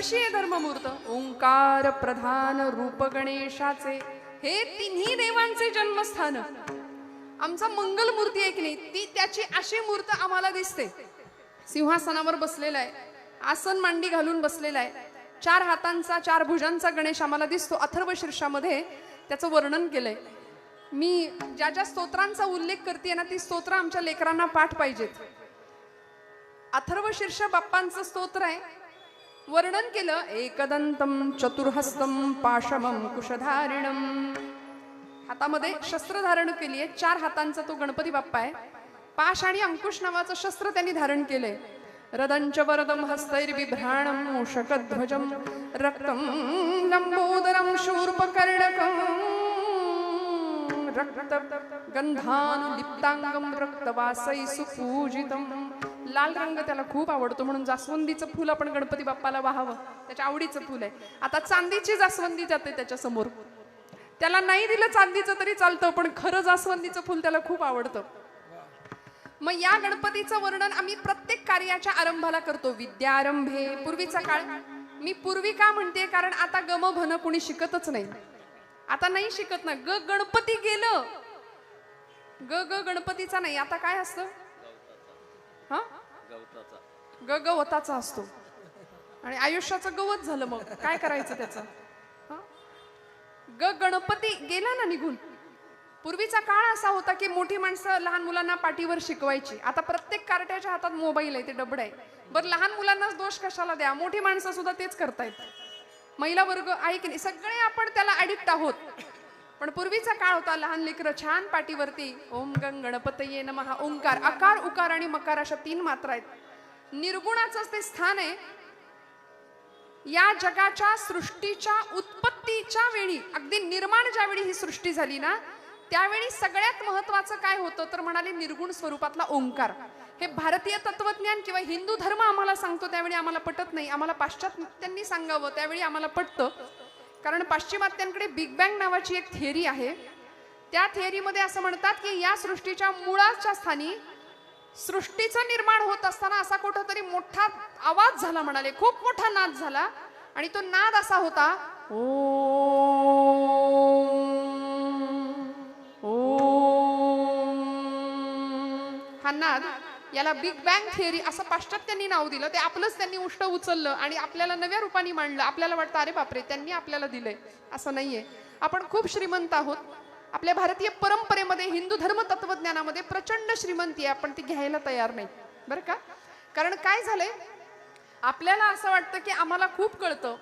कशी आहे धर्ममूर्त? ओंकार प्रधान रूप गणेशाचे, हे तिन्ही देवांचे जन्मस्थान. आमचा मंगल मूर्ती आहे की नाही, ती त्याची अशी मूर्त आम्हाला दिसते. सिंहासनावर बसलेला आहे, आसन मांडी घालून बसलेला आहे, 4 हातांचा 4 भुजांचा गणेश आम्हाला दिसतो. अथर्व शीर्षामध्ये त्याचं वर्णन केलंय. मी ज्या ज्या स्तोत्रांचा उल्लेख करते ना, ती स्तोत्र आमच्या लेकरांना पाठ पाहिजेत. अथर्व शीर्ष बाप्पांचं स्तोत्र आहे. वर्णन केलं, एकदंतम चतुर्हस्तम पाशमम कुशधारिणम. हातामध्ये शस्त्र धारण केली आहे, 4 हातांचा तो गणपती बाप्पा आहे. पाश आणि अंकुश नावाचं शस्त्र त्यांनी धारण केलंय. रदंच वरदम हस्तैर्बिभ्राणम मूषकध्वजम रक्तम लंबोदरम शूर्पकर्णकम रक्त गंधानुलिप्तांगम रक्तवासै सुपूजितम. लाल रंग त्याला खूप आवडतो, म्हणून जास्वंदीचं फूल आपण गणपती बाप्पाला वाहावं, त्याच्या आवडीचं फूल आहे. आता चांदीची जास्वंदी जाते त्याच्या समोर, त्याला नाही दिलं चांदीचं तरी चालतं, पण खरं जास्वंदीचं फूल त्याला खूप आवडतं. मग या गणपतीचं वर्णन आम्ही प्रत्येक कार्याच्या आरंभाला करतो. विद्यारंभे, पूर्वीचा काळ. मी पूर्वी का म्हणते, कारण आता गम भन कुणी शिकतच नाही. आता नाही शिकत ना. ग गणपती गेलं, ग ग गणपतीचा नाही. आता काय असतं? हा, ग गवताचा असतो. आणि आयुष्याचं गवत झालं, मग काय करायचं त्याचं? ग गणपती गेला ना निघून. पूर्वीचा काळ असा होता की मोठी माणसं लहान मुलांना पाठीवर शिकवायची. आता प्रत्येक कार्ट्याच्या हातात मोबाईल आहे, ते डबड आहे. बरं, लहान मुलांनाच दोष कशाला द्या, मोठी माणसं सुद्धा तेच करतायत. महिला वर्ग आहे की नाही, सगळे आपण त्याला ऍडिक्ट आहोत. पण पूर्वीचा काळ होता, लहान लेकरं छान पाठीवरती ओम गंग गणपतये नमः, ओंकार, अकार उकार आणि मकार अशा 3 मात्रा आहेत. निर्गुणाचं ते स्थान आहे. या जगाच्या सृष्टीच्या उत्पत्तीच्या वेळी, अगदी निर्माण ज्यावेळी ही सृष्टी झाली ना, त्यावेळी सगळ्यात महत्वाचं काय होतं तर म्हणाले निर्गुण स्वरूपातला ओंकार. हे भारतीय तत्वज्ञान किंवा हिंदू धर्म आम्हाला सांगतो त्यावेळी आम्हाला पटत नाही. आम्हाला पाश्चात्यांनी सांगावं त्यावेळी आम्हाला पटतं. कारण पाश्चिमात्यांकडे बिग बँग नावाची एक थिअरी आहे. त्या थिअरीमध्ये असं म्हणतात की या सृष्टीच्या मुळाच्या स्थानी सृष्टीचं निर्माण होत असताना असा कुठंतरी मोठा आवाज झाला, म्हणाले खूप मोठा नाद झाला. आणि तो नाद असा होता, हा नाद, याला बिग बँग थिअरी असं पाश्चात्यांनी नाव दिलं. ते आपलंच त्यांनी उष्ट उचललं आणि आपल्याला नव्या रूपाने मांडलं. आपल्याला वाटतं अरे बापरे, त्यांनी आपल्याला दिलंय. असं नाहीये. आपण खूप श्रीमंत आहोत. आपल्या भारतीय परंपरेमध्ये, हिंदू धर्म तत्वज्ञानामध्ये प्रचंड श्रीमंती आहे, आपण ती घ्यायला तयार नाही बरं का. कारण काय झालंय, आपल्याला असं वाटतं की आम्हाला खूप कळतं.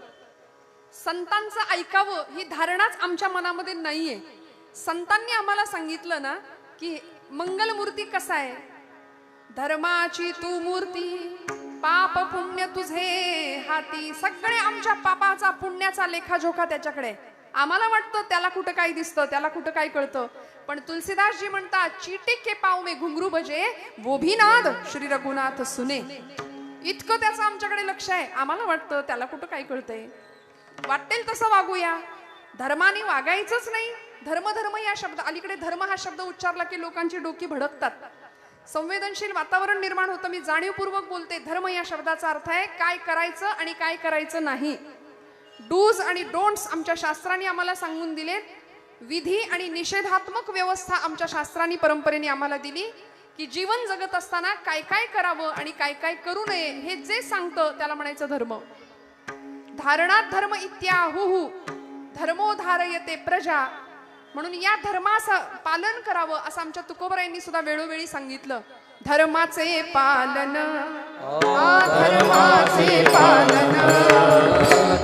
संतांचं ऐकावं ही धारणाच आमच्या मनामध्ये नाहीये. संतांनी आम्हाला सांगितलं ना की मंगलमूर्ती कसा आहे, धर्माची तू मूर्ती, पाप पुण्य तुझे हाती. सगळे आमच्या पापाचा पुण्याचा लेखाजोखा त्याच्याकडे. आम्हाला वाटतं त्याला कुठं काय दिसतं, त्याला कुठं काय कळतं. पण तुलसीदासजी म्हणतात, चीटे के पाव में घुंगरू बजे वो भी नाद श्री रघुनाथ सुने. इतकं त्याचं आमच्याकडे लक्ष आहे. आम्हाला वाटतं त्याला कुठं काय कळतंय, वाटेल तसं वागूया, धर्माने वागायचंच नाही. धर्म धर्म या शब्द, अलीकडे धर्म हा शब्द उच्चारला की लोकांची डोकी भडकतात. संवेदनशील वातावरण निर्माण होतं. मी जाणीवपूर्वक बोलते. धर्म या शब्दाचा अर्थ आहे काय करायचं आणि काय करायचं नाही. डूज आणि डोंट्स आमच्या शास्त्रांनी आम्हाला सांगून दिलेत. विधी आणि निषेधात्मक व्यवस्था आमच्या शास्त्रांनी परंपरेने आम्हाला दिली की जीवन जगत असताना काय काय करावं आणि काय काय करू नये हे जे सांगतं त्याला म्हणायचं धर्म. धारणात धर्म इत्याहुहु धर्मो धारयते प्रजा. म्हणून या धर्माचं पालन करावं असं आमच्या तुकोबरायांनी सुद्धा वेळोवेळी सांगितलं. धर्माचे पालन, धर्माचे पालन,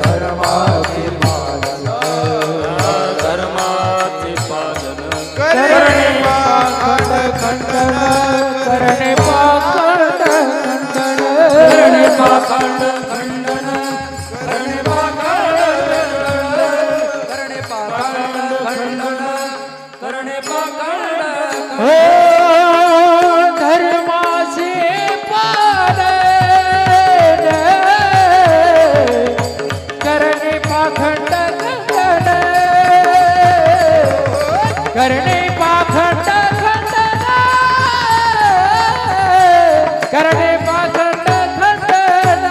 धर्माचे पालन, धर्माचे पालन, करणे पाखंड खंडन, करणे पाखंड खंडन, करणे पाखंड खंडन, करणे पाखंड करणे पाखंड खंडन, करणे पाखंड धर्माचे पालन, करणे पाखंड खंडन, करणे पाखंड खंडन, करणे पाखंड खंडन,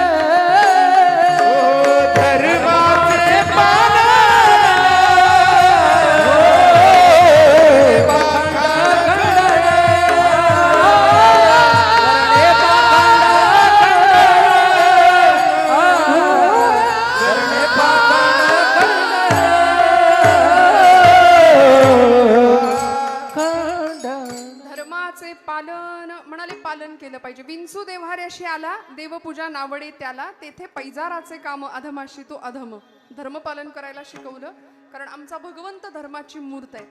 केलं पाहिजे. विंचू देव्हाऱ्याशी आला देवपूजा नावडे त्याला, तेथे पैजाराचे काम अधमाशी तो अधम. धर्मपालन करायला शिकवलं, कारण आमचा भगवंत धर्माची मूर्त आहे.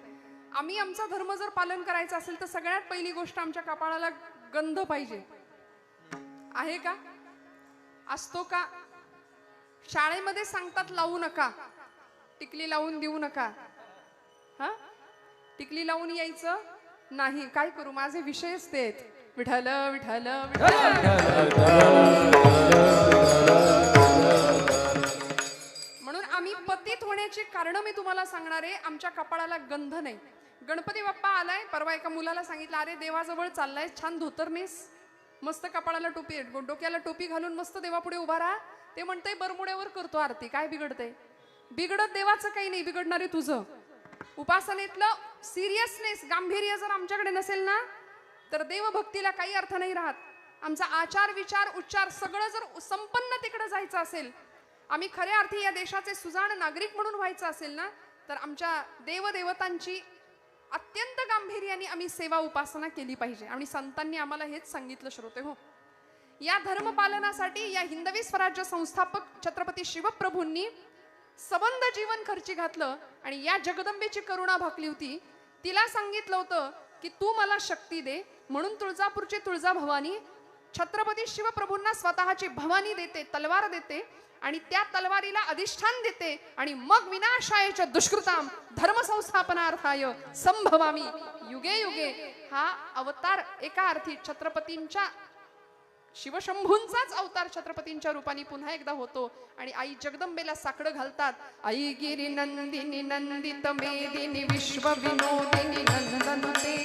आम्ही आमचा धर्म जर पालन करायचा असेल तर सगळ्यात पहिली गोष्ट आमच्या कपाळाला गंध पाहिजे. आहे का? असतो का? शाळेमध्ये सांगतात लावू नका, टिकली लावून देऊ नका. हा, टिकली लावून यायचं नाही. काय करू, माझे विषयच ते आहेत. विठ्ठल विठ्ठल म्हणून आम्ही पतित होण्याची कारण मी तुम्हाला सांगणार आहे. आमच्या कपाळाला गंध नाही. गणपती बाप्पा आलाय, परवा एका मुलाला सांगितलं, अरे देवाजवळ चाललाय, छान धोतरनेस, मस्त कपाळाला टोपी, डोक्याला टोपी घालून मस्त देवापुढे उभा राहा. ते म्हणतंय बरमुड्यावर करतो आरती, काय बिघडतंय? बिघडत देवाचं काही नाही, बिघडणारे तुझं. उपासनेतलं सिरियसनेस, गांभीर्य जर आमच्याकडे नसेल ना, तर देवभक्तीला काही अर्थ नाही राहत. आमचा आचार विचार उच्चार सगळं जर संपन्न तिकडे जायचं असेल, आम्ही खऱ्या अर्थी या देशाचे सुजाण नागरिक म्हणून व्हायचं असेल ना, तर आमच्या देवदेवतांची अत्यंत गांभीर्याने आम्ही सेवा उपासना केली पाहिजे. आणि संतांनी आम्हाला हेच सांगितलं श्रोते हो. या धर्मपालनासाठी या हिंदवी स्वराज्य संस्थापक छत्रपती शिवप्रभूंनी सबंध जीवन खर्ची घातलं आणि या जगदंबेची करुणा भाकली होती. तिला सांगितलं होतं की तू मला शक्ती दे, म्हणून तुळजापूरची तुळजा भवानी छत्रपती शिवप्रभूंना स्वतःची भवानी देते, तलवार देते आणि त्या तलवारीला अधिष्ठान देते आणि मग विनाशायच दुष्कृताम धर्मसंस्थापनार्थाय संभवामी युगे युगे. हा अवतार एका अर्थी छत्रपतींच्या शिवशंभूंचाच अवतार छत्रपतींच्या रूपाने पुन्हा एकदा होतो. आणि आई जगदंबेला साकडं घालतात. आई गिरी नंदिनी नंदित मेदिनी विश्व विनोदिनी नंदनुते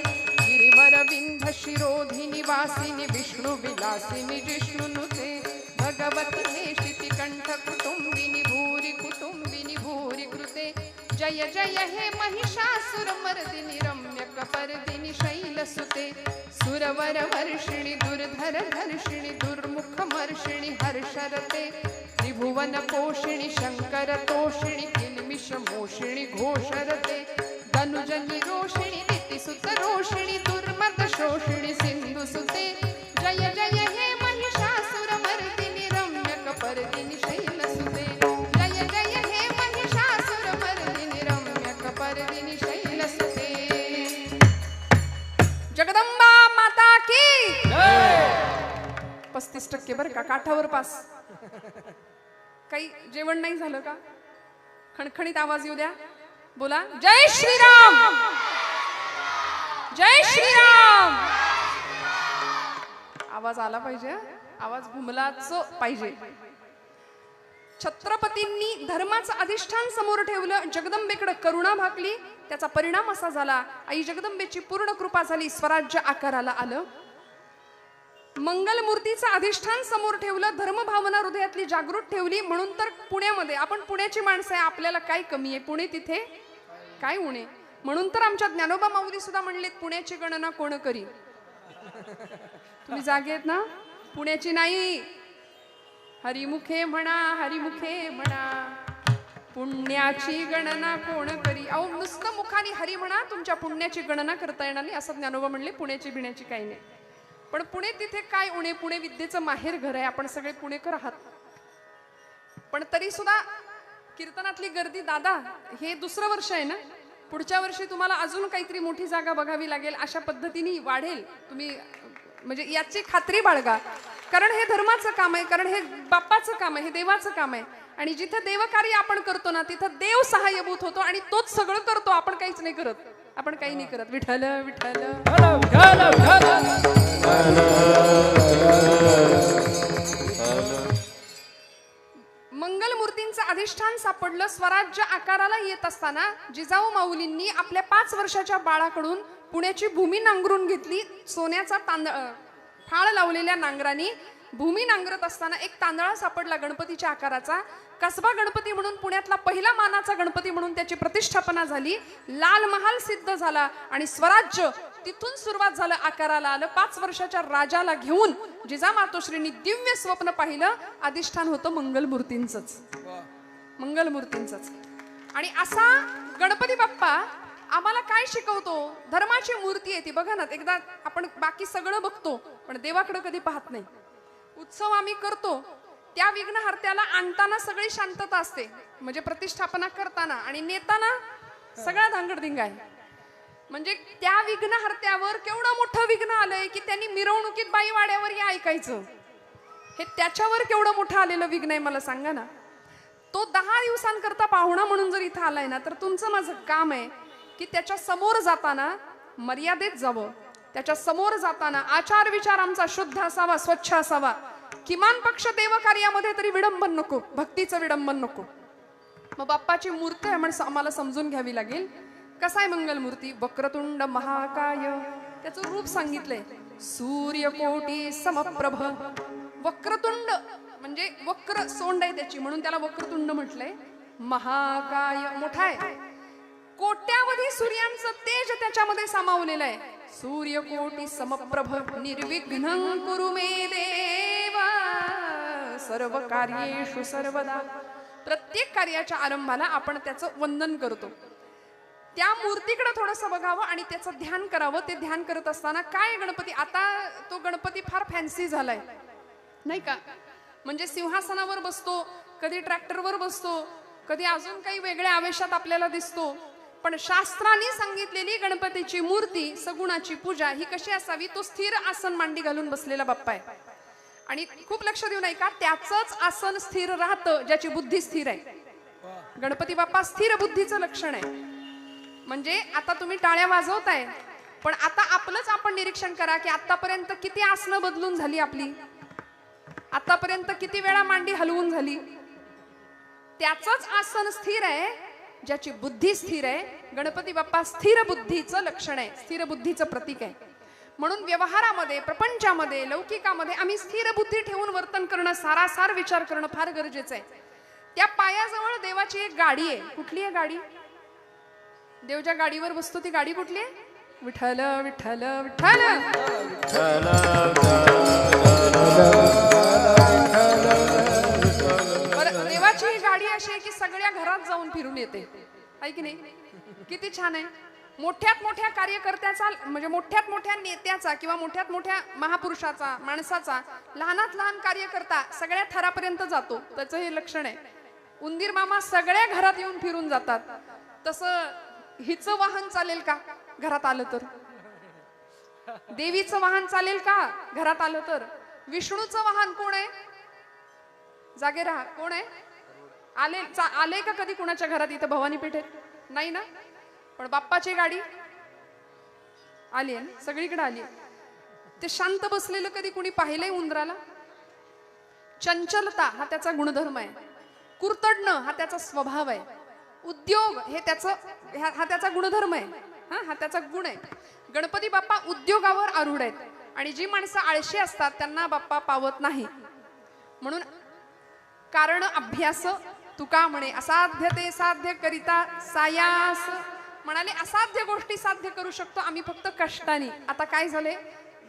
गिरिवर विंध्य शिरोधिनी वासिनी विष्णु विलासिनी जिष्णुनुते भगवती हेशिति कंठ कुटुंबिनी भूरि कुटुंबिनी भूरि कृते जय जय हे महिषासुर मर्दिनी रम्य कपर्दिनी शैलसुते सुरवर वर्षिणी दुर्धर धर्षिणी दुर्मुख मर्षिणी हर्षरते त्रिभुवन पोषिणी शंकर तोषिणी किलमिष मोषिणी घोषरते धनुजनी रोषिणी नीतिसुत रोषिणी दुर्मद शोषिणी सिंधुसुते जय जय हे महिषासुर मर्दिनी रम्य कपर्दिनी शैलसुते जय जय हे महिषासुर मर्दिनी रम्य कपर्दिनी शैलसुते. जगदंबा माता की 35% बरं का, काठावर पास. काही जेवण नाही झालं का? खणखणीत आवाज येऊ द्या, बोला जय श्रीराम जय श्रीराम. आवाज आला पाहिजे, आवाज घुमलाच पाहिजे. छत्रपतींनी धर्माचं अधिष्ठान समोर ठेवलं, जगदंबेकडे करुणा भाकली. त्याचा परिणाम असा झाला, आई जगदंबेची पूर्ण कृपा झाली, स्वराज्य आकाराला आलं. मंगलमूर्तीचं अधिष्ठान समोर ठेवलं, धर्मभावना हृदयातली जागृत ठेवली. म्हणून तर पुण्यामध्ये, आपण पुण्याची माणसं आहे, आपल्याला काय कमी आहे, पुणे तिथे काय उणे. म्हणून तर आमच्या ज्ञानोबा माऊली सुद्धा म्हणलेत, पुण्याची गणना कोण करी. तुम्ही जागे आहेत ना? पुण्याची नाही, हरिमुखे म्हणा, हरिमुखे म्हणा, पुण्याची गणना कोण करी. अहो नुसतं मुखाने हरी म्हणा, तुमच्या पुण्याची गणना करता येणार नाही, असं ज्ञानोबा म्हणले. पुण्याची बिण्याची काही नाही. पण पुणे तिथे काय उणे, पुणे विद्येचं माहेर घर आहे, आपण सगळे पुणेकर आहात. पण तरी सुद्धा कीर्तनातली गर्दी, दादा हे दुसरं वर्ष आहे ना, पुढच्या वर्षी तुम्हाला अजून काहीतरी मोठी जागा बघावी लागेल, अशा पद्धतीने वाढेल. तुम्ही म्हणजे याची खात्री बाळगा, कारण हे धर्माचं काम आहे, कारण हे बाप्पाचं काम आहे, हे देवाचं काम आहे. आणि जिथे देवकार्य आपण करतो ना, तिथं देव सहाय्यभूत होतो आणि तोच सगळं करतो, आपण काहीच नाही करत. आपण काही नाही करत. विठ्ठल विठ्ठल मंगलमूर्तींचं अधिष्ठान सापडलं. स्वराज्य आकाराला येत असताना जिजाऊ माऊलींनी आपल्या 5 वर्षाच्या बाळाकडून पुण्याची भूमी नांगरून घेतली. सोन्याचा फाळ लावलेल्या नांगरानी भूमी नांगरत असताना एक तांदळा सापडला गणपतीच्या आकाराचा. कसबा गणपती म्हणून पुण्यातला पहिला मानाचा गणपती म्हणून त्याची प्रतिष्ठापना झाली. लाल महाल सिद्ध झाला आणि स्वराज्य तिथून सुरुवात झालं, आकाराला आलं. 5 वर्षाच्या राजाला घेऊन जिजामातोश्रींनी दिव्य स्वप्न पाहिलं. अधिष्ठान होतं मंगलमूर्तींचंच, मंगलमूर्तींचंच. आणि असा गणपती बाप्पा आम्हाला काय शिकवतो? धर्माची मूर्ती आहे ती, बघा ना. एकदा आपण बाकी सगळं बघतो पण देवाकडे कधी पाहत नाही. उत्सव आम्ही करतो, त्या विघ्नहर्त्याला आणताना सगळी शांतता असते, म्हणजे प्रतिष्ठापना करताना, आणि नेताना सगळा धांगडधिंगा आहे. म्हणजे त्या विघ्नहर्त्यावर केवढं मोठं विघ्न आलंय की त्यांनी मिरवणुकीत बाई वाड्यावर या ऐकायचं. हे त्याच्यावर केवढं मोठं आलेलं विघ्न आहे मला सांगा ना. तो 10 दिवसांकरता पाहुणा म्हणून जर इथं आलाय ना, तर तुमचं माझं काम आहे की त्याच्या समोर जाताना मर्यादेत जावं. त्याच्या समोर जाताना आचार विचार आमचा शुद्ध असावा, स्वच्छ असावा. किमान पक्ष देवकार्यामध्ये तरी विडंबन नको, भक्तीचं विडंबन नको. मग बाप्पाची मूर्ती आम्हाला समजून घ्यावी लागेल. कसा आहे मंगलमूर्ती? वक्रतुंड महाकाय, त्याचं रूप सांगितलंय. सूर्यकोटी समप्रभ. वक्रतुंड म्हणजे वक्र सोंड आहे त्याची, म्हणून त्याला वक्रतुंड म्हटलंय. महाकाय, मोठा आहे. कोट्यावधी सूर्यांचं तेज त्याच्यामध्ये सामावलेलं आहे. सूर्यकोटी समप्रभ निर्विघ्नं कुरु मे देव सर्व कार्येषु सर्वदा. प्रत्येक कार्याच्या आरंभाला आपण त्याचं वंदन करतो. त्या मूर्तीकडे थोडंसं बघावं आणि त्याचं ध्यान करावं. ते ध्यान करत असताना काय गणपती, आता तो गणपती फार फॅन्सी झालाय नाही का. म्हणजे सिंहासनावर बसतो, कधी ट्रॅक्टरवर बसतो, कधी अजून काही वेगळ्या आवेशात आपल्याला दिसतो. पण शास्त्राने सांगितलेली गणपतीची मूर्ती, सगुणाची पूजा ही कशी असावी? तो स्थिर आसन मांडी घालून बसलेला बाप्पा आहे. आणि खूप लक्ष देऊ नये का, त्याचंच आसन स्थिर राहतं ज्याची बुद्धी स्थिर आहे. गणपती बाप्पा स्थिर बुद्धीचं लक्षण आहे. म्हणजे आता तुम्ही टाळ्या वाजवताय, पण आता आपलंच आपण निरीक्षण करा की आतापर्यंत किती आसनं बदलून झाली आपली, आतापर्यंत किती वेळा मांडी हलवून झाली. त्याचंच आसन स्थिर आहे ज्याची बुद्धी स्थिर आहे. गणपती बाप्पा स्थिर बुद्धीचं लक्षण आहे, स्थिर बुद्धीचं प्रतीक आहे. म्हणून व्यवहारामध्ये, प्रपंचामध्ये, लौकिकामध्ये आम्ही स्थिर बुद्धी ठेवून वर्तन करणं, सारासार विचार करणं फार गरजेचं आहे. त्या पायाजवळ देवाची एक गाडी आहे. कुठली आहे गाडी? देव ज्या गाडीवर बसतो ती गाडी कुठली आहे? विठ्ठल विठ्ठल विठ्ठल. बरं, देवाची ही गाडी अशी आहे की सगळ्या घरात जाऊन फिरून येते, आहे की नाही? किती छान आहे. मोठ्यात मोठ्या कार्यकर्त्याचा, म्हणजे मोठ्यात मोठ्या नेत्याचा किंवा मोठ्यात मोठ्या महापुरुषाचा, माणसाचा लहानात लहान कार्यकर्ता सगळ्या थरापर्यंत जातो. त्याचं हे लक्षण आहे. उंदीर मामा सगळ्या घरात येऊन फिरून जातात. तसं हिचं वाहन चालेल का घरात आलं तर? देवीचं वाहन चालेल का घरात आलं तर? विष्णूचं वाहन कोण आहे? जागे राहा, कोण आहे? आले का कधी कुणाच्या घरात इथं भवानी पेठेत? नाही ना. पण बाप्पाची गाडी आली आहे, सगळीकडे आली. ते शांत बसलेलं कधी कुणी पाहिलंय उंदराला? चंचलता हा त्याचा गुणधर्म आहे. कुरतडणं हा त्याचा स्वभाव आहे. उद्योग हे हा त्याचा गुणधर्म आहे. हा त्याचा गुण आहे. गणपती बाप्पा उद्योगावर आरूढ आहेत. आणि जी माणसं आळशी असतात त्यांना बाप्पा पावत नाही. म्हणून कारण अभ्यास तुका म्हणे, असाध्य ते साध्य करिता सायास. म्हणाले असाध्य गोष्टी साध्य करू शकतो आम्ही फक्त कष्टाने. आता काय झाले,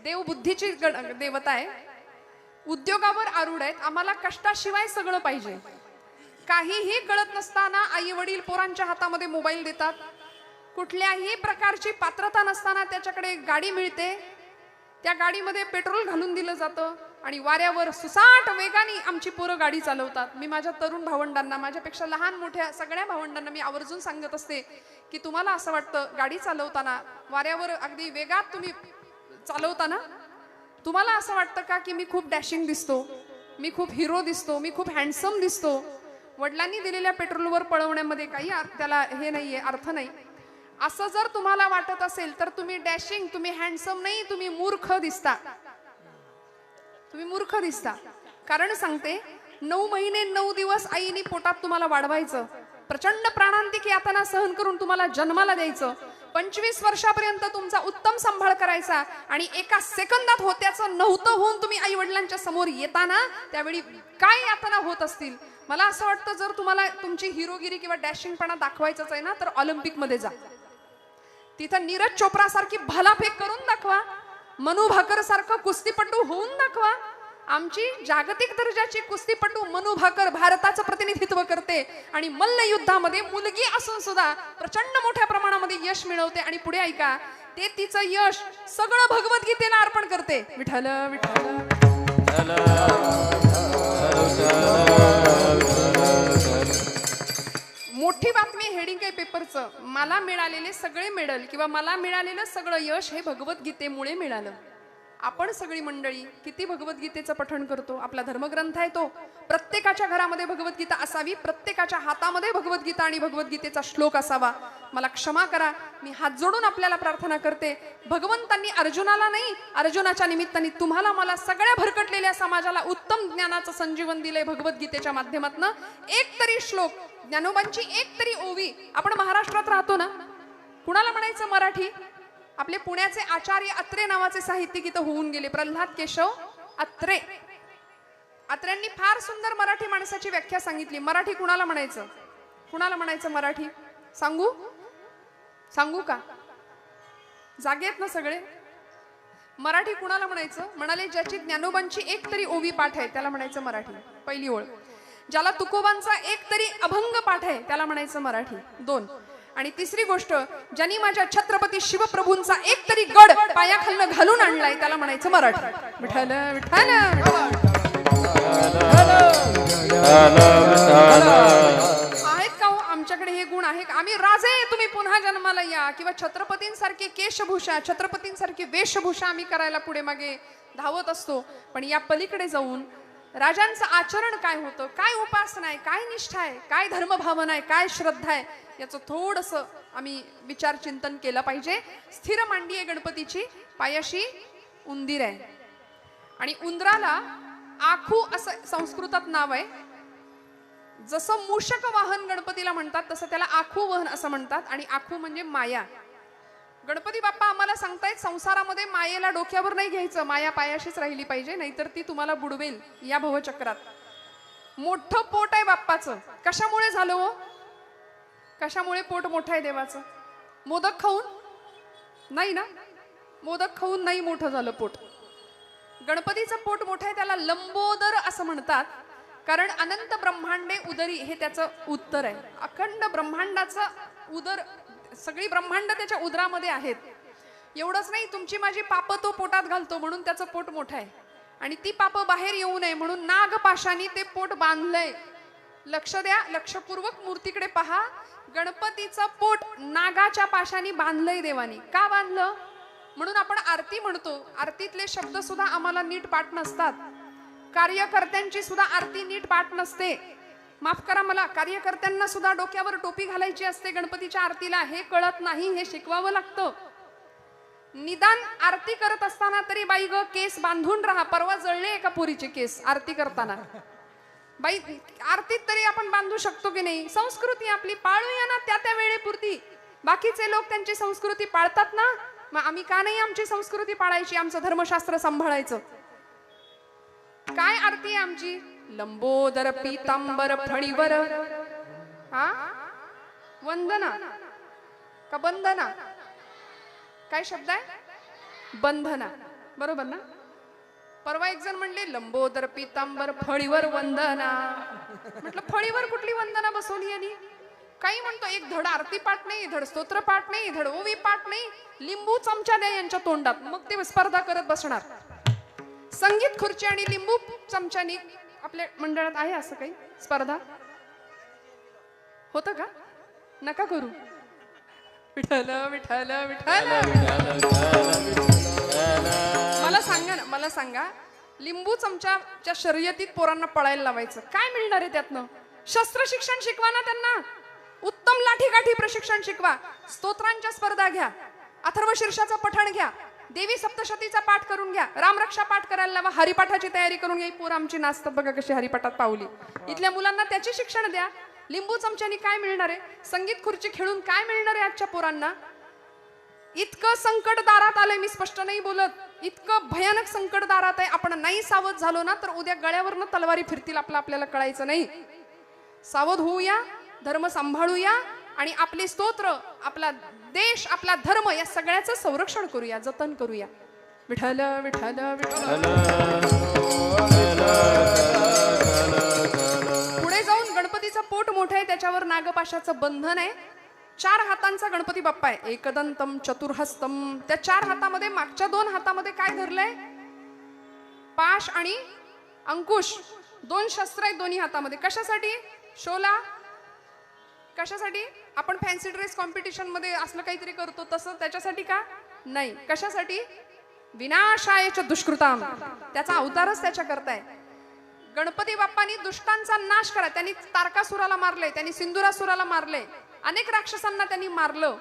देव बुद्धीची देवता आहे, उद्योगावर आरूढ आहेत. आम्हाला कष्टाशिवाय सगळं पाहिजे. काहीही कळत नसताना आई वडील पोरांच्या हातामध्ये मोबाईल देतात. कुठल्याही प्रकारची पात्रता नसताना त्याच्याकडे गाडी मिळते, त्या गाडीमध्ये पेट्रोल घालून दिलं जातं आणि वाऱ्यावर सुसाट वेगाने आमची पोरं गाडी चालवतात. मी माझ्या तरुण भावंडांना, माझ्यापेक्षा लहान मोठ्या सगळ्या भावंडांना मी आवर्जून सांगत असते की तुम्हाला असं वाटतं गाडी चालवताना वाऱ्यावर अगदी वेगात तुम्ही चालवताना तुम्हाला असं वाटतं का की मी खूप डॅशिंग दिसतो, मी खूप हिरो दिसतो, मी खूप हँडसम दिसतो? वडिलांनी दिलेल्या पेट्रोलवर पळवण्यामध्ये काही त्याला हे नाहीये, अर्थ नाही. असं जर तुम्हाला वाटत असेल तर तुम्ही डॅशिंग, तुम्ही हँडसम नाही, तुम्ही मूर्ख दिसता. तुम्ही मूर्ख दिसता. कारण सांगते, 9 महिने 9 दिवस आईने पोटात तुम्हाला वाढवायचं, प्रचंड प्राणांतिक यातना सहन करून तुम्हाला जन्माला द्यायचं, 25 वर्षापर्यंत तुमचा उत्तम सांभाळ करायचा आणि एका सेकंदात होत्याचं नव्हतं होऊन तुम्ही आई वडिलांच्या समोर येताना त्यावेळी काय यातना होत असतील. मला असं वाटतं जर तुम्हाला तुमची हिरोगिरी किंवा डॅशिंगपणा दाखवायचंच आहे ना, तर ऑलिम्पिक मध्ये जा. तिथं नीरज चोप्रा सारखी भालाफेक करून दाखवा, मनू भाकर सारखं कुस्तीपटू होऊन दाखवा. आमची जागतिक दर्जाची कुस्तीपटू मनू भाकर भारताचं प्रतिनिधित्व करते आणि मल्ल युद्धामध्ये मुलगी असून सुद्धा प्रचंड मोठ्या प्रमाणामध्ये यश मिळवते आणि पुढे ऐका ते तिचं यश सगळं भगवद्गीतेला अर्पण करते. विठ्ठल विठ्ठल. मोठी बातमी हेडिंग आहे पेपरचं, मला मिळालेले सगळे मेडल किंवा मला मिळालेलं सगळं यश हे भगवद्गीतेमुळे मिळालं. आपण सगळी मंडळी किती भगवद्गीतेचं पठण करतो? आपला धर्मग्रंथ आहे तो. प्रत्येकाच्या घरामध्ये भगवद्गीता असावी, प्रत्येकाच्या हातामध्ये भगवद्गीता आणि भगवद्गीतेचा श्लोक असावा. मला क्षमा करा, मी हात जोडून आपल्याला प्रार्थना करते. भगवंतांनी अर्जुनाला नाही, अर्जुनाच्या निमित्ताने तुम्हाला मला सगळ्या भरकटलेल्या समाजाला उत्तम ज्ञानाचं संजीवन दिलंय भगवद्गीतेच्या माध्यमातून. एक तरी श्लोक, ज्ञानोबांची एक तरी ओवी. आपण महाराष्ट्रात राहतो ना, कुणाला म्हणायचं मराठी? आपले पुण्याचे आचार्य अत्रे नावाचे साहित्यिक इथं होऊन गेले, प्रल्हाद केशव अत्रे. अत्र्यांनी फार सुंदर मराठी माणसाची व्याख्या सांगितली. मराठी कुणाला म्हणायचं? कुणाला म्हणायचं मराठी? सांगू सांगू का? जागे आहेत ना सगळे? मराठी कुणाला म्हणायचं? म्हणाले ज्याची ज्ञानोबांची एक तरी ओवी पाठ आहे त्याला म्हणायचं मराठी. पहिली ओळ. ज्याला तुकोबांचा एक तरी अभंग पाठ आहे त्याला म्हणायचं मराठी. 2. आणि तिसरी गोष्ट, ज्यांनी माझ्या छत्रपती शिवप्रभूंचा एक तरी गड पायाखालनं घालून आणलाय त्याला म्हणायचं मराठी. विठ्ठल विठ्ठल. आहेत का हो आमच्याकडे हे गुण आहे का? आम्ही राजे तुम्ही पुन्हा जन्माला या किंवा छत्रपतींसारखी केशभूषा, छत्रपतींसारखी वेशभूषा आम्ही करायला पुढे मागे धावत असतो. पण या पलीकडे जाऊन राजांचं आचरण काय होतं, काय उपासना आहे, काय निष्ठा आहे, काय धर्मभावना आहे, काय श्रद्धा आहे, याचं थोडंसं आम्ही विचार चिंतन केलं पाहिजे. स्थिर मांडी आहे गणपतीची, पायाशी उंदीर आहे आणि उंदराला आखू असं संस्कृतात नाव आहे. जसं मूषक वाहन गणपतीला म्हणतात तसं त्याला आखू वहन असं म्हणतात. आणि आखू म्हणजे माया. गणपती बाप्पा आम्हाला सांगतायत संसारामध्ये मायेला डोक्यावर नाही घ्यायचं, माया पायाशीच राहिली पाहिजे, नाहीतर ती तुम्हाला बुडवेल या भवचक्रात. मोठं पोट आहे बाप्पाचं. कशामुळे झालं हो? कशामुळे पोट मोठं आहे देवाचं? मोदक खाऊन नाही ना, मोदक खाऊन नाही मोठं झालं पोट. गणपतीचं पोट मोठं आहे, त्याला लंबोदर असं म्हणतात, कारण अनंत ब्रह्मांडे उदरी हे त्याचं उत्तर आहे. अखंड ब्रह्मांडाचं उदर, सगळी ब्रह्मांड त्याच्या उदरामध्ये आहेत. एवढंच नाही, तुमची माझी पापं तो पोटात घालतो म्हणून त्याचं पोट मोठं आहे. आणि ती पापं बाहेर येऊ नये म्हणून नागपाशाने ते पोट बांधलंय. लक्ष द्या, लक्षपूर्वक मूर्तीकडे पहा. गणपतीचं पोट नागाच्या पाशाने बांधलंय देवानी. का बांधलं? म्हणून आपण आरती म्हणतो. आरतीतले शब्द सुद्धा आम्हाला नीट पाठ नसतात. कार्यकर्त्यांची सुद्धा आरती नीट पाठ नसते. माफ करा मला, कार्यकर्त्यांना सुद्धा डोक्यावर टोपी घालायची असते गणपतीच्या आरतीला, हे कळत नाही, हे शिकवावं लागतं. निदान आरती करत असताना तरी बाई ग केस बांधून राहा. परवा जळले एका पोरीचे केस आरती करताना. बाई आरतीत तरी आपण बांधू शकतो की नाही? संस्कृती आपली पाळूया ना त्या त्या वेळेपुरती. बाकीचे लोक त्यांची संस्कृती पाळतात ना, मग आम्ही का नाही आमची संस्कृती पाळायची, आमचं धर्मशास्त्र सांभाळायचं? काय आरती आहे आमची? लंबोदर पीतांबर फणीवर हा वंदना का बंधना? काय शब्द आहे? बंधना. बरोबर ना? परवा एक जण म्हणले लंबोदर पीतांबर फळीवर वंदना. म्हटलं फळीवर कुठली वंदना बसवली यांनी? काही म्हणतो एक धड आरती पाठ नाही, धड स्तोत्र पाठ नाही, धड ओवी पाठ नाही, लिंबू चमचा द्या यांच्या तोंडात, मग ते स्पर्धा करत बसणार. संगीत खुर्ची आणि लिंबू चमच्यानी आपल्या मंडळात आहे असं काही स्पर्धा? होतं का? नका करू. विठ्ठल विठ्ठल विठ्ठल. मला सांगा ना, मला सांगा, लिंबू चमच्याच्या शर्यतीत पोरांना पळायला लावायचं, काय मिळणार आहे त्यातनं? शस्त्र शिक्षण शिकवा ना त्यांना, उत्तम लाठीकाठी प्रशिक्षण शिकवा, स्तोत्रांच्या स्पर्धा घ्या, अथर्व शीर्षाचं पठण घ्या, देवी सप्तशतीचा पाठ करून घ्या, रामरक्षा पाठ करायला लावा, हरिपाठाची तयारी करून घ्या. पोरं आमची नाचतात बघा कशी हरिपाठात पावली. इथल्या मुलांना त्याचे शिक्षण द्या. लिंबू चमच्यानी काय मिळणार आहे? संगीत खुर्ची खेळून काय मिळणार आहे आजच्या पोरांना? इतकं संकट दारात आलंय, मी स्पष्ट नाही बोलत, इतकं भयानक संकट दारात आहे. आपण नाही सावध झालो ना तर उद्या गळ्यावरनं तलवारी फिरतील आपल्याला कळायचं नाही. सावध होऊया, धर्म सांभाळूया आणि आपले स्तोत्र, आपला देश, आपला धर्म या सगळ्याचं संरक्षण करूया, जतन करूया. विठ्ठल विठ्ठल विठ्ठल. पुढे जाऊन गणपतीचं पोट मोठं आहे, त्याच्यावर नागपाशाचं बंधन आहे. 4 हातांचा गणपती बाप्पा आहे. एकदंतम चतुर्हस्तम. त्या 4 हातामध्ये मागच्या 2 हातामध्ये काय धरलंय? पाश आणि अंकुश. 2 शस्त्र आहेत दोन्ही हातामध्ये. कशासाठी? शोला. कशासाठी? आपण फॅन्सी ड्रेस कॉम्पिटिशन मध्ये असलं काहीतरी करतो तसं, त्याच्यासाठी का? नाही. कशासाठी? विनाशायच दुष्कृताम. त्याचा अवतारच त्याच्या करताय. गणपती बाप्पांनी दुष्टांचा नाश करा. त्यांनी तारकासुराला मारले, त्यांनी सिंदुरासुराला मारले, अनेक राक्षसांना त्यांनी मारलं.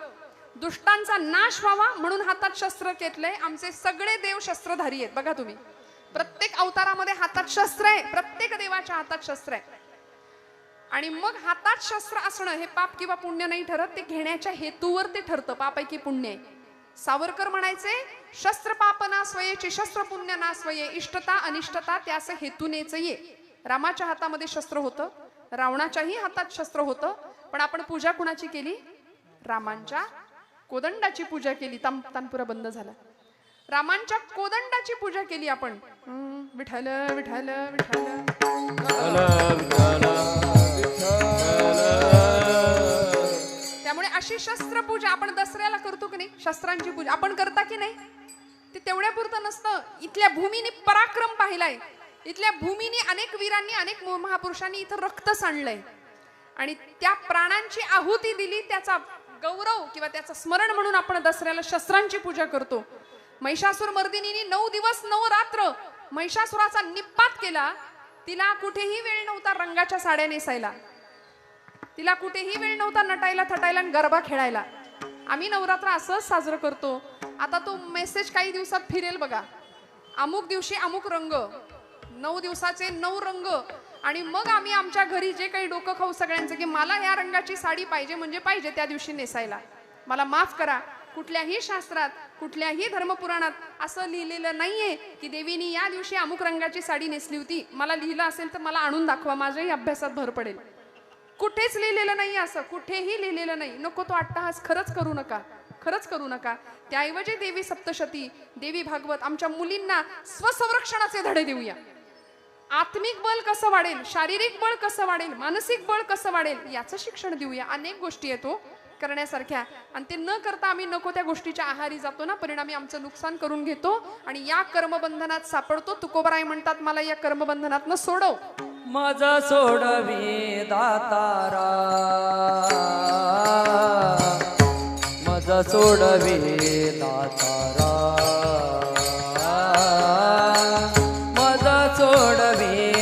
दुष्टांचा नाश व्हावा म्हणून हातात शस्त्र घेतलंय. आमचे सगळे देव शस्त्रधारी आहेत. बघा तुम्ही, प्रत्येक अवतारामध्ये हातात शस्त्र आहे. प्रत्येक देवाच्या हातात शस्त्र आहे. आणि मग हातात शस्त्र असणं हे पाप किंवा पुण्य नाही ठरत, ते घेण्याच्या हेतूवर ते ठरतं. पाप आहे की पुण्य आहे. सावरकर म्हणायचे, शस्त्र पाप ना स्वयेची, शस्त्र पुण्य ना स्वये, इष्टता अनिष्टता त्यास हेतूनेच ये. रामाच्या हातामध्ये शस्त्र होतं, रावणाच्याही हातात शस्त्र होतं, पण आपण पूजा कुणाची केली? रामांच्या कोदंडाची पूजा केली. तानपुरा बंद झाला. रामांच्या कोदंडाची पूजा केली आपण. विठ्ठल विठ्ठल विठ्ठल. त्यामुळे अशी शस्त्र पूजा आपण दसऱ्याला करतो की नाही? शस्त्रांची पूजा आपण करता की नाही? ते तेवढ्या पुरतं नसतं. इथल्या भूमीने पराक्रम पाहिलाय. इथल्या भूमीने अनेक वीरांनी, अनेक महापुरुषांनी इथं रक्त सांडलंय आणि त्या प्राणांची आहुती दिली. त्याचा गौरव किंवा त्याचं स्मरण म्हणून आपण दसऱ्याला शस्त्रांची पूजा करतो. महिषासुर मर्दिनीने 9 दिवस 9 रात्र महिषासुराचा निपात केला. तिला कुठेही वेळ नव्हता रंगाच्या साड्या नेसायला. तिला कुठेही वेळ नव्हता नटायला, थटायला आणि गरबा खेळायला. आम्ही नवरात्र असंच साजरं करतो. आता तो मेसेज काही दिवसात फिरेल बघा. अमुक दिवशी अमुक रंग, 9 दिवसाचे 9 रंग. आणि मग आम्ही आमच्या घरी जे काही डोकं खाऊ सगळ्यांचं की मला या रंगाची साडी पाहिजे म्हणजे पाहिजे त्या दिवशी नेसायला. मला माफ करा, कुठल्याही शास्त्रात, कुठल्याही धर्मपुराणात असं लिहिलेलं नाहीये की देवीनी या दिवशी अमुक रंगाची साडी नेसली होती. मला लिहिलं असेल तर मला आणून दाखवा, माझ्याही अभ्यासात भर पडेल. कुठेच लिहिलेलं नाही, असं कुठेही लिहिलेलं नाही. नको तो अट्टहास खरंच करू नका, खरंच करू नका. त्याऐवजी देवी सप्तशती, देवी भागवत, आमच्या मुलींना स्वसंरक्षणाचे धडे देऊया. आत्मिक बळ कसं वाढेल, शारीरिक बळ कसं वाढेल, मानसिक बळ कसं वाढेल याचं शिक्षण देऊया. अनेक गोष्टी येतो करण्यासारख्या आणि ते न करता आम्ही नको त्या गोष्टीच्या आहारी जातो ना, परिणामी आमचं नुकसान करून घेतो आणि या कर्मबंधनात सापडतो. तुकोबाराय म्हणतात, मला या कर्मबंधनात न सोडव. माझा सोडवी दातारा, माझा सोडवी दातारा, माझा सोडवी